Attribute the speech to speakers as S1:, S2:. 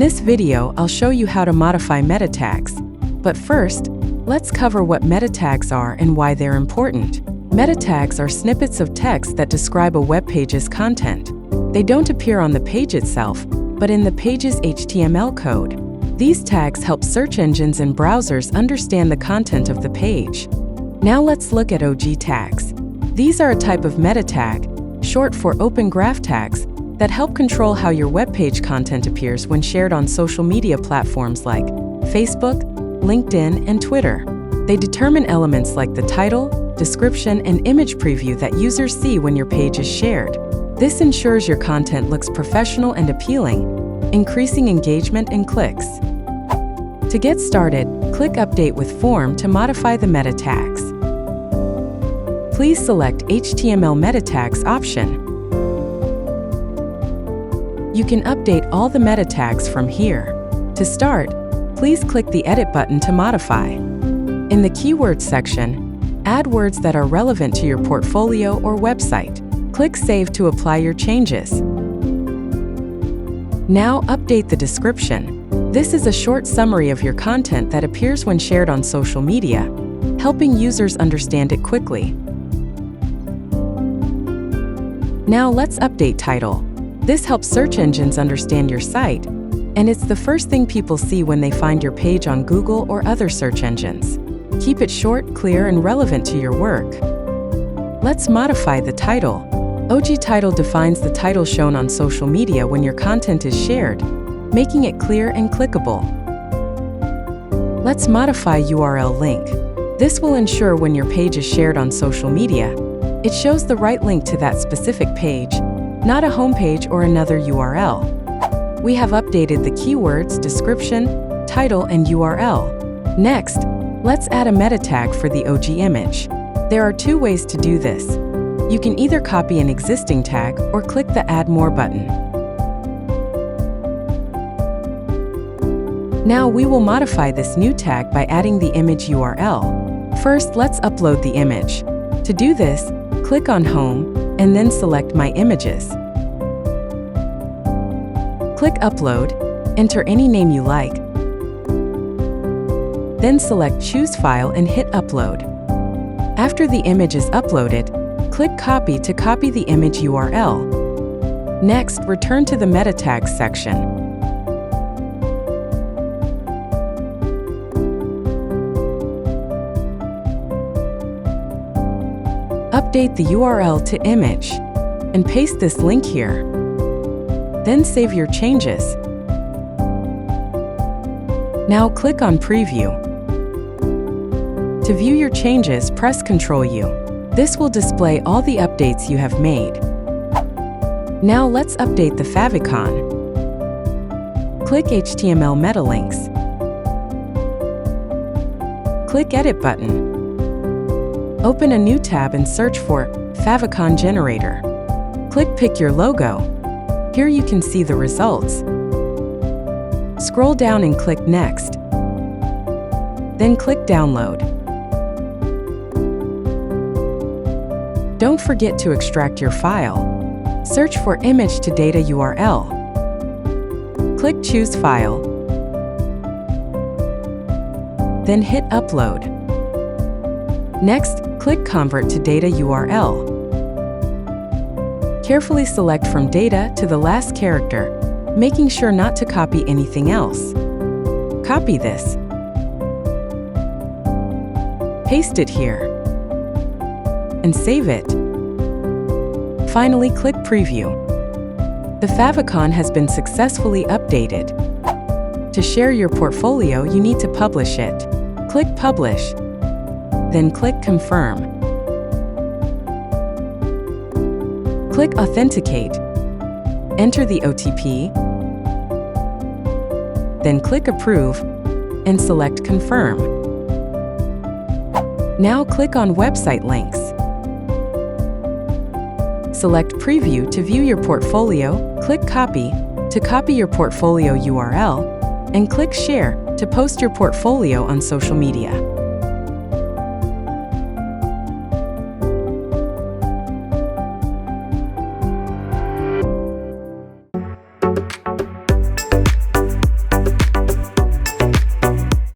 S1: this video, I'll show you how to modify meta tags. But first, let's cover what meta tags are and why they're important. Meta tags are snippets of text that describe a web page's content. They don't appear on the page itself, but in the page's HTML code. These tags help search engines and browsers understand the content of the page. Now let's look at OG tags. These are a type of meta tag, short for Open Graph tags, that help control how your web page content appears when shared on social media platforms like Facebook, LinkedIn, and Twitter. They determine elements like the title, description, and image preview that users see when your page is shared. This ensures your content looks professional and appealing, increasing engagement and clicks. To get started, click Update with Form to modify the meta tags. Please select HTML meta tags option. You can update all the meta tags from here. To start, please click the Edit button to modify. In the Keywords section, add words that are relevant to your portfolio or website. Click Save to apply your changes. Now update the description. This is a short summary of your content that appears when shared on social media, helping users understand it quickly. Now let's update title. This helps search engines understand your site, and it's the first thing people see when they find your page on Google or other search engines. Keep it short, clear, and relevant to your work. Let's modify the title. OG title defines the title shown on social media when your content is shared, making it clear and clickable. Let's modify URL link. This will ensure when your page is shared on social media, it shows the right link to that specific page, not a homepage or another URL. We have updated the keywords, description, title, and URL. Next, let's add a meta tag for the OG image. There are two ways to do this. You can either copy an existing tag or click the Add More button. Now we will modify this new tag by adding the image URL. First, let's upload the image. To do this, click on Home, and then select My Images. Click Upload, enter any name you like, then select Choose File and hit Upload. After the image is uploaded, click Copy to copy the image URL. Next, return to the Meta Tags section. Update the URL to image, and paste this link here. Then save your changes. Now click on Preview. To view your changes, press Ctrl-U. This will display all the updates you have made. Now let's update the favicon. Click HTML meta links. Click Edit button. Open a new tab and search for favicon generator. Click Pick your logo. Here you can see the results. Scroll down and click Next. Then click Download. Don't forget to extract your file. Search for Image to Data URL. Click Choose File. Then hit Upload. Next, click Convert to Data URL. Carefully select from data to the last character, making sure not to copy anything else. Copy this. Paste it here. And save it. Finally, click Preview. The favicon has been successfully updated. To share your portfolio, you need to publish it. Click Publish. Then click Confirm. Click Authenticate. Enter the OTP. Then click Approve and select Confirm. Now click on Website Links. Select Preview to view your portfolio, click Copy to copy your portfolio URL, and click Share to post your portfolio on social media.